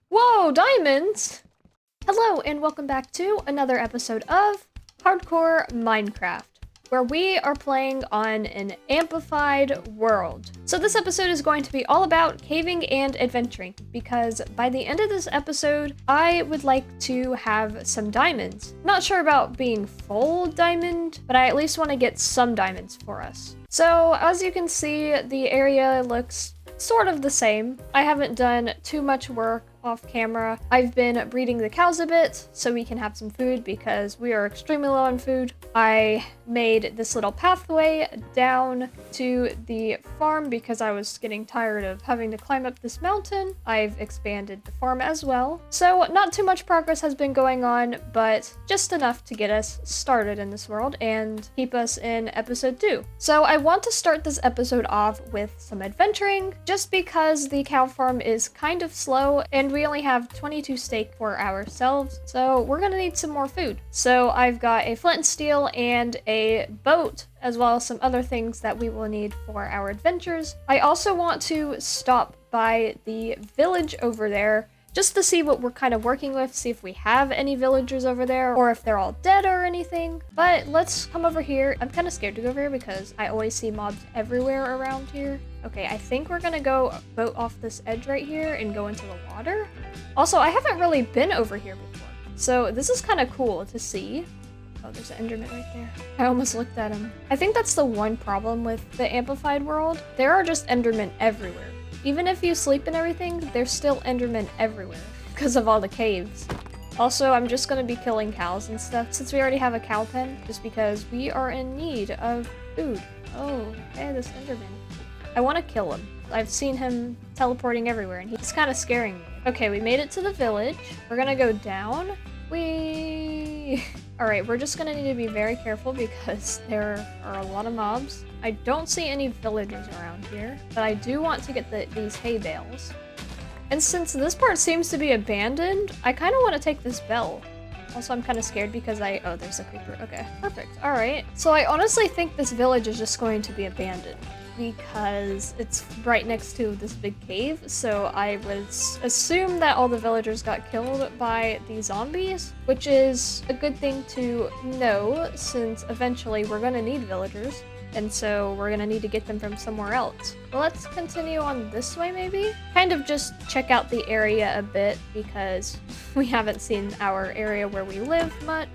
Whoa, diamonds! Hello, and welcome back to another episode of Hardcore Minecraft, where we are playing on an amplified world. So this episode is going to be all about caving and adventuring, because by the end of this episode, I would like to have some diamonds. Not sure about being full diamond, but I at least want to get some diamonds for us. So as you can see, the area looks sort of the same. I haven't done too much work off camera. I've been breeding the cows a bit so we can have some food because we are extremely low on food. I made this little pathway down to the farm because I was getting tired of having to climb up this mountain. I've expanded the farm as well. So not too much progress has been going on, but just enough to get us started in this world and keep us in episode 2. So I want to start this episode off with some adventuring just because the cow farm is kind of slow and we only have 22 steak for ourselves, so we're gonna need some more food. So I've got a flint and steel and a boat, as well as some other things that we will need for our adventures. I also want to stop by the village over there just to see what we're kind of working with, see if we have any villagers over there or if they're all dead or anything. But let's come over here. I'm kind of scared to go over here because I always see mobs everywhere around here. Okay, I think we're gonna go boat off this edge right here and go into the water. Also, I haven't really been over here before, so this is kind of cool to see. Oh, there's an Enderman right there. I almost looked at him. I think that's the one problem with the amplified world. There are just Endermen everywhere. Even if you sleep and everything, there's still Endermen everywhere because of all the caves. Also, I'm just gonna be killing cows and stuff since we already have a cow pen, just because we are in need of food. Oh, okay, this Enderman. I want to kill him. I've seen him teleporting everywhere and he's kind of scaring me. Okay, we made it to the village. We're gonna go down. Alright, we're just gonna need to be very careful because there are a lot of mobs. I don't see any villagers around here, but I do want to get these hay bales. And since this part seems to be abandoned, I kind of want to take this bell. Also, I'm kind of scared because oh, there's a creeper. Okay, perfect. Alright. So I honestly think this village is just going to be abandoned because it's right next to this big cave, so I would assume that all the villagers got killed by the zombies, which is a good thing to know since eventually we're gonna need villagers, and so we're gonna need to get them from somewhere else. But let's continue on this way maybe? Kind of just check out the area a bit because we haven't seen our area where we live much.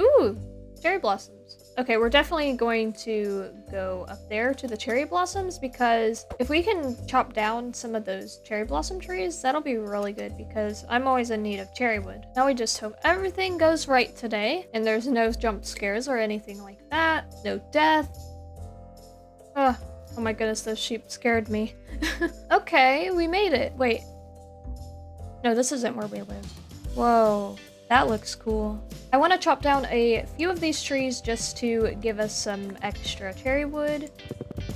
Ooh, cherry blossoms. Okay, we're definitely going to go up there to the cherry blossoms because if we can chop down some of those cherry blossom trees, that'll be really good because I'm always in need of cherry wood. Now we just hope everything goes right today and there's no jump scares or anything like that. No death. Oh my goodness, those sheep scared me. Okay, we made it. Wait. No, this isn't where we live. Whoa. That looks cool. I want to chop down a few of these trees just to give us some extra cherry wood.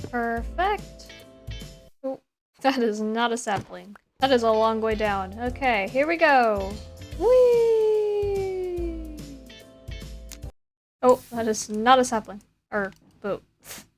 Perfect. Oh, that is not a sapling. That is a long way down. Okay, here we go. Whee! Oh, that is not a sapling. Or boat.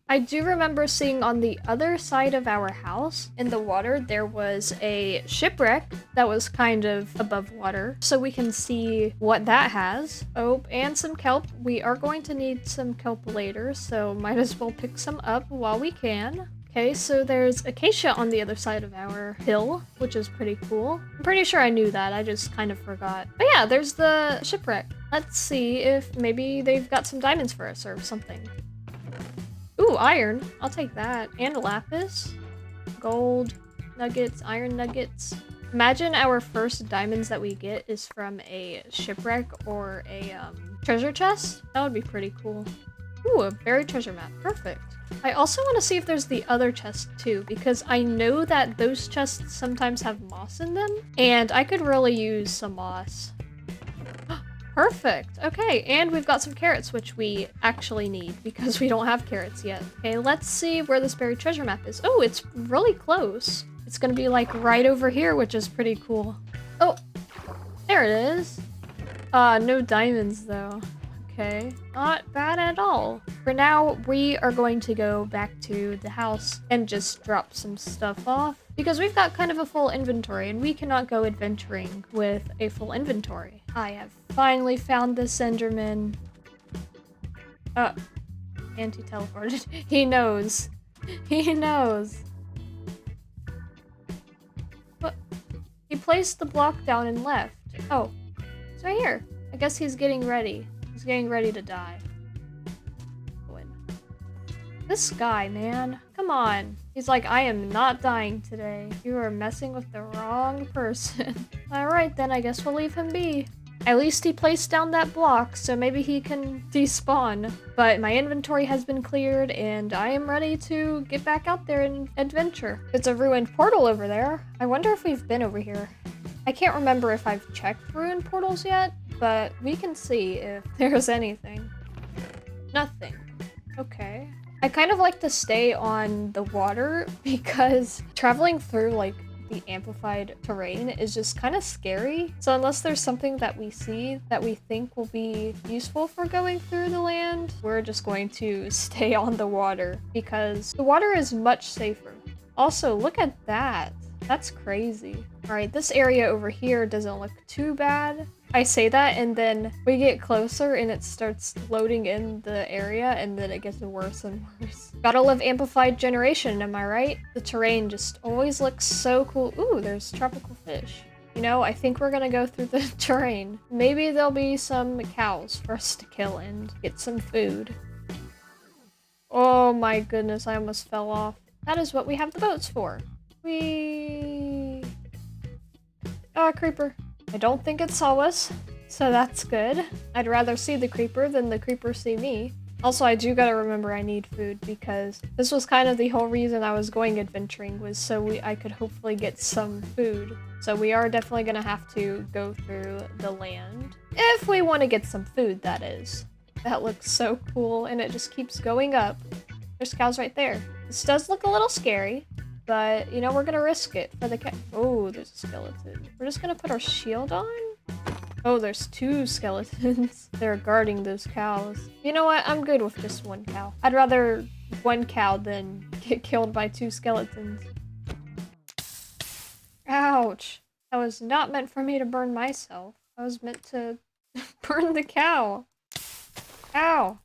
I do remember seeing on the other side of our house in the water there was a shipwreck that was kind of above water, so we can see what that has. Oh, and some kelp. We are going to need some kelp later, so might as well pick some up while we can. Okay, so there's acacia on the other side of our hill, which is pretty cool. I'm pretty sure I knew that, I just kind of forgot. But yeah, there's the shipwreck. Let's see if maybe they've got some diamonds for us or something. Ooh, iron. I'll take that. And lapis. Gold. Nuggets. Iron nuggets. Imagine our first diamonds that we get is from a shipwreck or a treasure chest. That would be pretty cool. Ooh, a buried treasure map. Perfect. I also want to see if there's the other chest too, because I know that those chests sometimes have moss in them, and I could really use some moss. Perfect. Okay, and we've got some carrots, which we actually need because we don't have carrots yet. Okay, let's see where this buried treasure map is. Oh, it's really close. It's gonna be like right over here, which is pretty cool. Oh, there it is. No diamonds though. Okay, not bad at all. For now, we are going to go back to the house and just drop some stuff off. because we've got kind of a full inventory and we cannot go adventuring with a full inventory. I have finally found this Enderman. And he teleported. He knows. He knows. What? He placed the block down and left. Oh, it's right here. I guess he's getting ready. He's getting ready to die. This guy, man. Come on. He's like, I am not dying today. You are messing with the wrong person. Alright, then I guess we'll leave him be. At least he placed down that block, so maybe he can despawn. But my inventory has been cleared, and I am ready to get back out there and adventure. It's a ruined portal over there. I wonder if we've been over here. I can't remember if I've checked ruined portals yet, but we can see if there's anything. Nothing. Okay. I kind of like to stay on the water because traveling through like the amplified terrain is just kind of scary. So unless there's something that we see that we think will be useful for going through the land, we're just going to stay on the water because the water is much safer. Also, look at that. That's crazy. All right, this area over here doesn't look too bad. I say that and then we get closer and it starts loading in the area and then it gets worse and worse. Gotta love amplified generation, am I right? The terrain just always looks so cool. Ooh, there's tropical fish. You know, I think we're gonna go through the terrain. Maybe there'll be some cows for us to kill and get some food. Oh my goodness, I almost fell off. That is what we have the boats for. Whee! Ah, creeper. I don't think it saw us, so that's good. I'd rather see the creeper than the creeper see me. Also, I do gotta remember I need food because this was kind of the whole reason I was going adventuring was so I could hopefully get some food. So we are definitely gonna have to go through the land. If we want to get some food, that is. That looks so cool and it just keeps going up. There's cows right there. This does look a little scary. But, you know, we're gonna risk it for the cat. Oh, there's a skeleton. We're just gonna put our shield on? Oh, there's two skeletons. They're guarding those cows. You know what? I'm good with just one cow. I'd rather one cow than get killed by two skeletons. Ouch. That was not meant for me to burn myself. I was meant to burn the cow. Ow.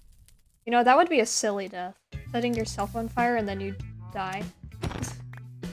You know, that would be a silly death. Setting yourself on fire and then you die.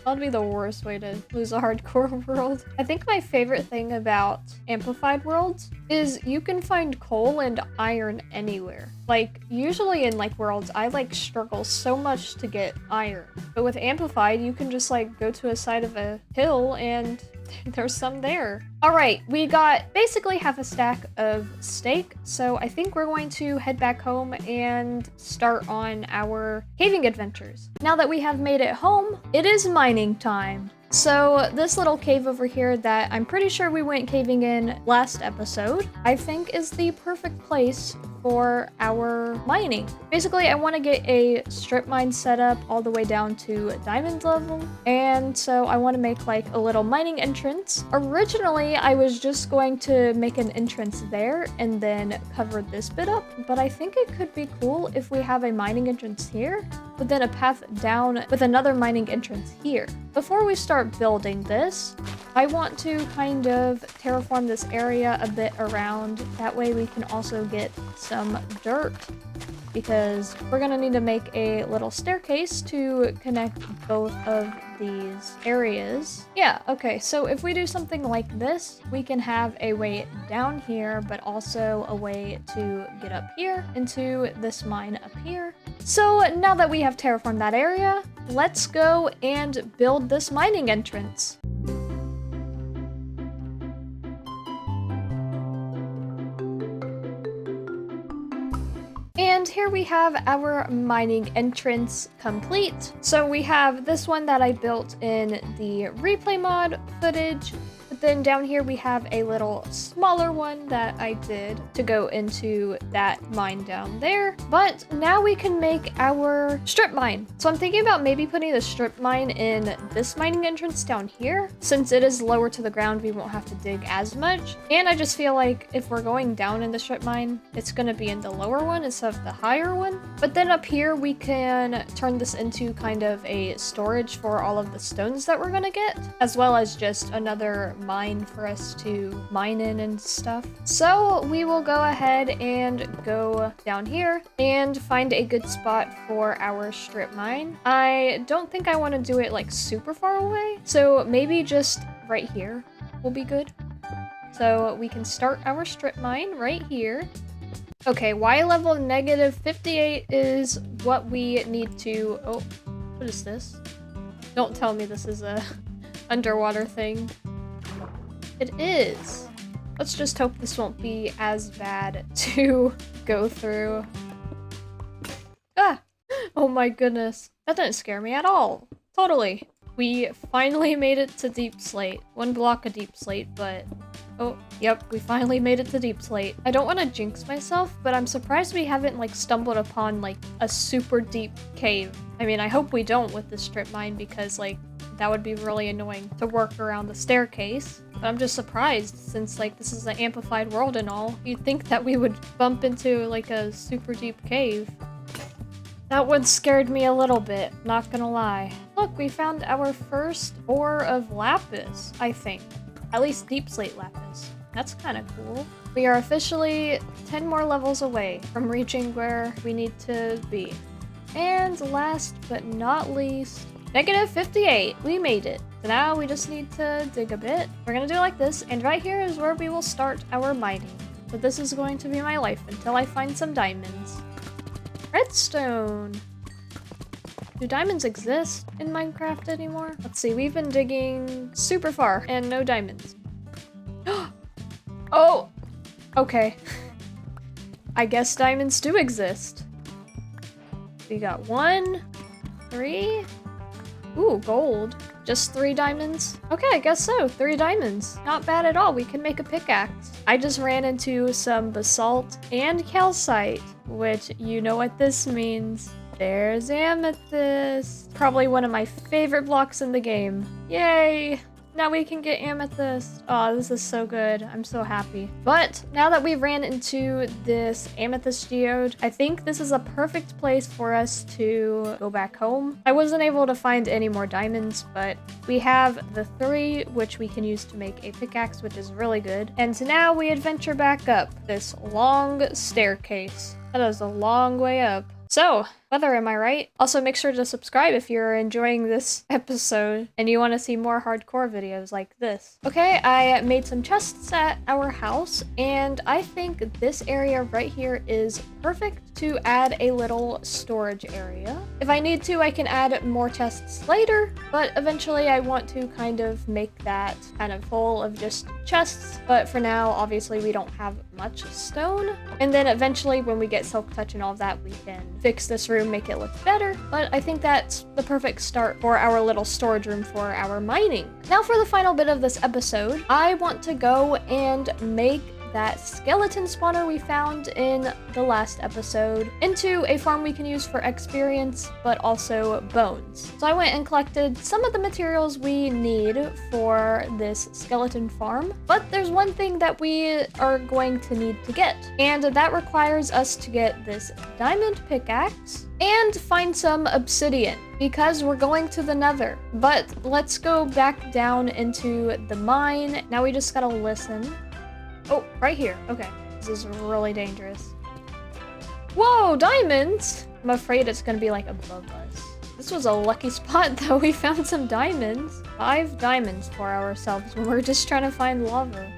That would be the worst way to lose a hardcore world. I think my favorite thing about amplified worlds is you can find coal and iron anywhere. Like, usually in like worlds, I like struggle so much to get iron. But with amplified, you can just like go to a side of a hill and there's some there. All right, we got basically half a stack of steak. So I think we're going to head back home and start on our caving adventures. Now that we have made it home, it is mining time. So this little cave over here that I'm pretty sure we went caving in last episode, I think is the perfect place for our mining. Basically, I want to get a strip mine set up all the way down to diamond level. And so I want to make like a little mining entrance. Originally, I was just going to make an entrance there and then cover this bit up. But I think it could be cool if we have a mining entrance here, but then a path down with another mining entrance here. Before we start building this, I want to kind of terraform this area a bit around. That way we can also get some dirt because we're gonna need to make a little staircase to connect both of these areas. Yeah, okay, so if we do something like this, we can have a way down here, but also a way to get up here into this mine up here. So now that we have terraformed that area, let's go and build this mining entrance. And here we have our mining entrance complete. So we have this one that I built in the replay mod footage. then down here we have a little smaller one that I did to go into that mine down there. But now we can make our strip mine. So I'm thinking about maybe putting the strip mine in this mining entrance down here. Since it is lower to the ground, we won't have to dig as much. And I just feel like if we're going down in the strip mine, it's gonna be in the lower one instead of the higher one. But then up here, we can turn this into kind of a storage for all of the stones that we're gonna get, as well as just another mine for us to mine in and stuff. So we will go ahead and go down here and find a good spot for our strip mine. I don't think I want to do it like super far away, so maybe just right here will be good. So we can start our strip mine right here. Okay, Y level -58 is what we need to... Oh, what is this? Don't tell me this is a underwater thing. It is. Let's just hope this won't be as bad to go through. Ah! Oh my goodness. That didn't scare me at all. Totally. We finally made it to deep slate. One block of deep slate, but... Oh, yep, we finally made it to deep slate. I don't want to jinx myself, but I'm surprised we haven't, like, stumbled upon, like, a super deep cave. I mean, I hope we don't with the strip mine because, like, that would be really annoying to work around the staircase. But I'm just surprised since, like, this is an amplified world and all. You'd think that we would bump into, like, a super deep cave. That one scared me a little bit, not gonna lie. Look, we found our first ore of lapis, I think. At least deep slate lapis. That's kind of cool. We are officially 10 more levels away from reaching where we need to be. And last but not least, -58. We made it. So now we just need to dig a bit. We're gonna do it like this, and right here is where we will start our mining. So this is going to be my life until I find some diamonds. Redstone. Do diamonds exist in Minecraft anymore? Let's see, we've been digging super far and no diamonds. Oh! Okay. I guess diamonds do exist. We got 1, 3. Ooh, gold. Just 3 diamonds? Okay, I guess so. 3 diamonds. Not bad at all. We can make a pickaxe. I just ran into some basalt and calcite, which you know what this means. There's amethyst. Probably one of my favorite blocks in the game. Yay! Now we can get amethyst. Oh, this is so good. I'm so happy. But now that we ran into this amethyst geode, I think this is a perfect place for us to go back home. I wasn't able to find any more diamonds, but we have the 3, which we can use to make a pickaxe, which is really good. And so now we adventure back up this long staircase. That is a long way up. So, weather, am I right? Also, make sure to subscribe if you're enjoying this episode and you want to see more hardcore videos like this. Okay, I made some chests at our house, and I think this area right here is perfect to add a little storage area. If I need to, I can add more chests later, but eventually I want to kind of make that kind of full of just chests. But for now, obviously, we don't have much stone. And then eventually, when we get silk touch and all of that, we can fix this room, make it look better. But I think that's the perfect start for our little storage room for our mining. Now for the final bit of this episode, I want to go and make that skeleton spawner we found in the last episode into a farm we can use for experience, but also bones. So I went and collected some of the materials we need for this skeleton farm, but there's one thing that we are going to need to get, and that requires us to get this diamond pickaxe and find some obsidian, because we're going to the nether. But let's go back down into the mine. Now we just gotta listen. Oh, right here. Okay. This is really dangerous. Whoa, diamonds! I'm afraid it's gonna be like above us. This was a lucky spot though. We found some diamonds. 5 diamonds for ourselves when we're just trying to find lava.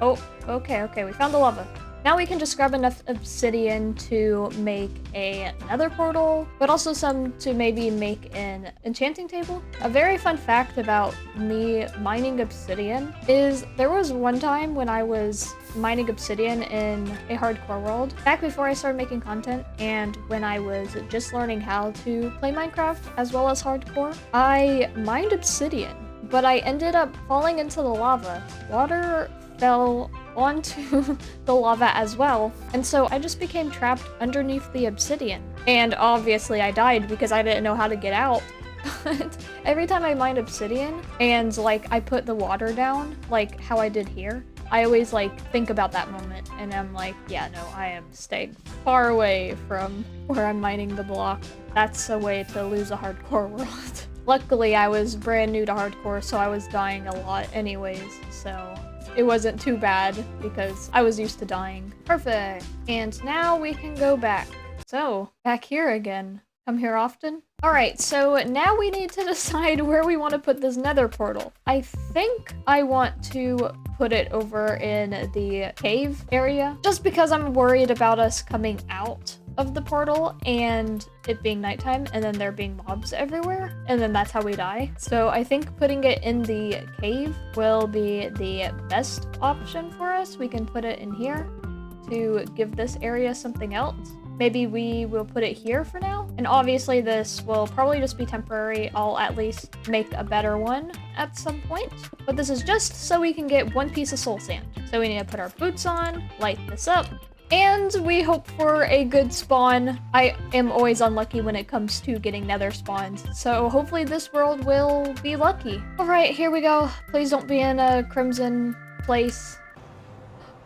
Oh, okay. We found the lava. Now we can just grab enough obsidian to make a nether portal, but also some to maybe make an enchanting table. A very fun fact about me mining obsidian is there was one time when I was mining obsidian in a hardcore world, back before I started making content, and when I was just learning how to play Minecraft as well as hardcore, I mined obsidian. but I ended up falling into the lava. Water fell onto the lava as well, and so I just became trapped underneath the obsidian. And obviously I died because I didn't know how to get out. But every time I mine obsidian and like I put the water down, like how I did here, I always like think about that moment and I'm like, yeah, no, I am staying far away from where I'm mining the block. That's a way to lose a hardcore world. Luckily, I was brand new to hardcore, so I was dying a lot anyways, so it wasn't too bad because I was used to dying. Perfect. And now we can go back. So, back here again. Come here often? Alright, so now we need to decide where we want to put this nether portal. I think I want to put it over in the cave area, just because I'm worried about us coming out of the portal and it being nighttime and then there being mobs everywhere and then that's how we die. So I think putting it in the cave will be the best option for us. We can put it in here to give this area something else. Maybe we will put it here for now. And obviously this will probably just be temporary. I'll at least make a better one at some point. But this is just so we can get one piece of soul sand. So we need to put our boots on, light this up, and we hope for a good spawn. I am always unlucky when it comes to getting nether spawns. So hopefully this world will be lucky. All right, here we go. Please don't be in a crimson place.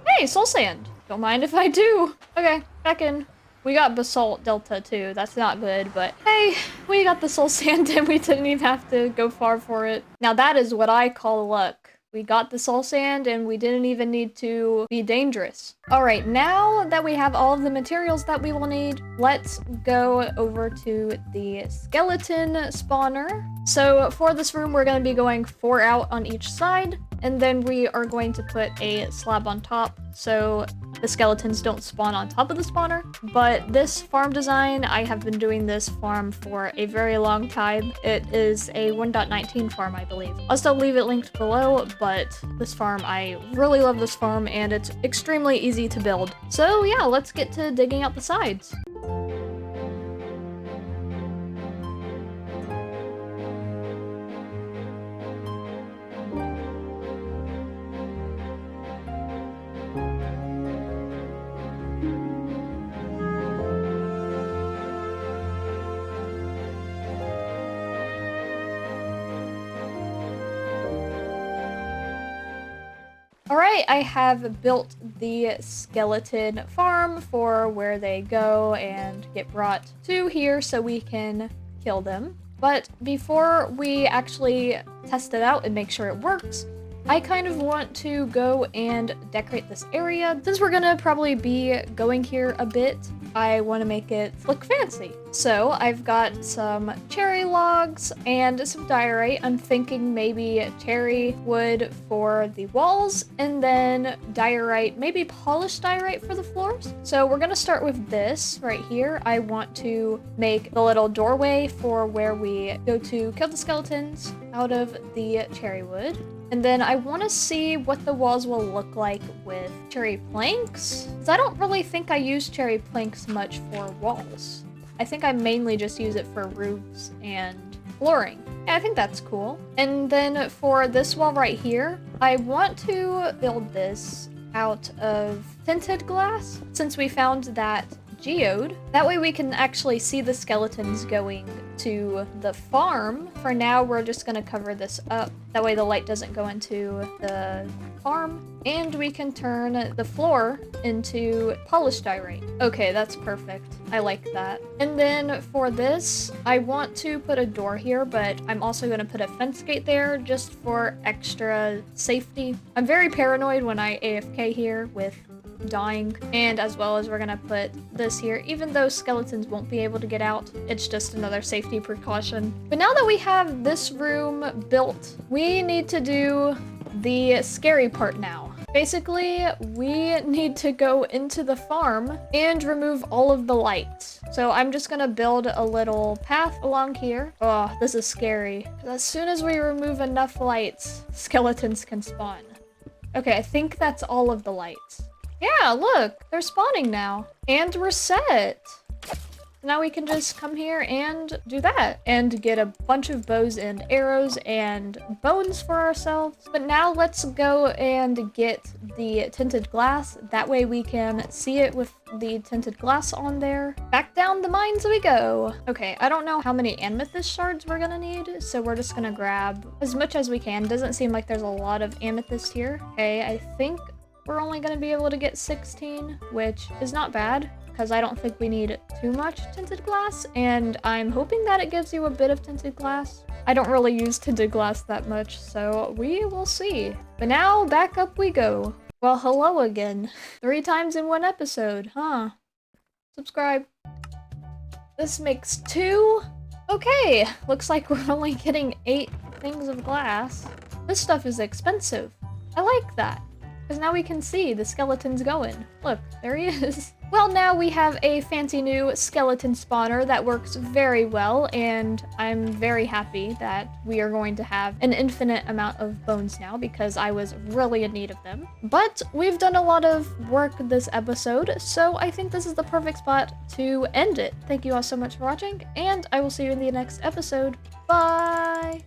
Hey, soul sand. Don't mind if I do. Okay, back in. We got basalt delta too. That's not good, but hey, we got the soul sand and we didn't even have to go far for it. Now that is what I call luck. We got the soul sand and we didn't even need to be dangerous. All right, now that we have all of the materials that we will need, let's go over to the skeleton spawner. So for this room, we're going to be going 4 out on each side, and then we are going to put a slab on top so the skeletons don't spawn on top of the spawner. But this farm design, I have been doing this farm for a very long time. It is a 1.19 farm, I believe. I'll still leave it linked below, but this farm, I really love this farm and it's extremely easy to build. So yeah, let's get to digging out the sides. Alright, I have built the skeleton farm for where they go and get brought to here so we can kill them. But before we actually test it out and make sure it works, I kind of want to go and decorate this area. Since we're gonna probably be going here a bit, I want to make it look fancy. So I've got some cherry logs and some diorite. I'm thinking maybe cherry wood for the walls and then diorite, maybe polished diorite for the floors. So we're gonna start with this right here. I want to make the little doorway for where we go to kill the skeletons out of the cherry wood. And then I want to see what the walls will look like with cherry planks. Because I don't really think I use cherry planks much for walls. I think I mainly just use it for roofs and flooring. Yeah, I think that's cool. And then for this wall right here, I want to build this out of tinted glass since we found that geode. That way we can actually see the skeletons going to the farm. For now, we're just gonna cover this up. That way the light doesn't go into the farm. And we can turn the floor into polished diorite. Okay, that's perfect. I like that. And then for this, I want to put a door here, but I'm also gonna put a fence gate there just for extra safety. I'm very paranoid when I AFK here with dying, and as well as we're gonna put this here. Even though skeletons won't be able to get out, it's just another safety precaution. But now that we have this room built, we need to do the scary part now. Basically, we need to go into the farm and remove all of the lights. So I'm just gonna build a little path along here. Oh, this is scary. As soon as we remove enough lights, skeletons can spawn. Okay, I think that's all of the lights. Yeah, look, they're spawning now. And we're set. Now we can just come here and do that and get a bunch of bows and arrows and bones for ourselves. But now let's go and get the tinted glass. That way we can see it with the tinted glass on there. Back down the mines we go. Okay, I don't know how many amethyst shards we're gonna need, so we're just gonna grab as much as we can. Doesn't seem like there's a lot of amethyst here. Okay, I think we're only gonna be able to get 16, which is not bad, because I don't think we need too much tinted glass, and I'm hoping that it gives you a bit of tinted glass. I don't really use tinted glass that much, so we will see. But now, back up we go. Well, hello again. 3 times in 1 episode, huh? Subscribe. This makes 2. Okay, looks like we're only getting 8 things of glass. This stuff is expensive. I like that. Because now we can see the skeleton's going. Look, there he is. Well, now we have a fancy new skeleton spawner that works very well, and I'm very happy that we are going to have an infinite amount of bones now because I was really in need of them. But we've done a lot of work this episode, so I think this is the perfect spot to end it. Thank you all so much for watching, and I will see you in the next episode. Bye!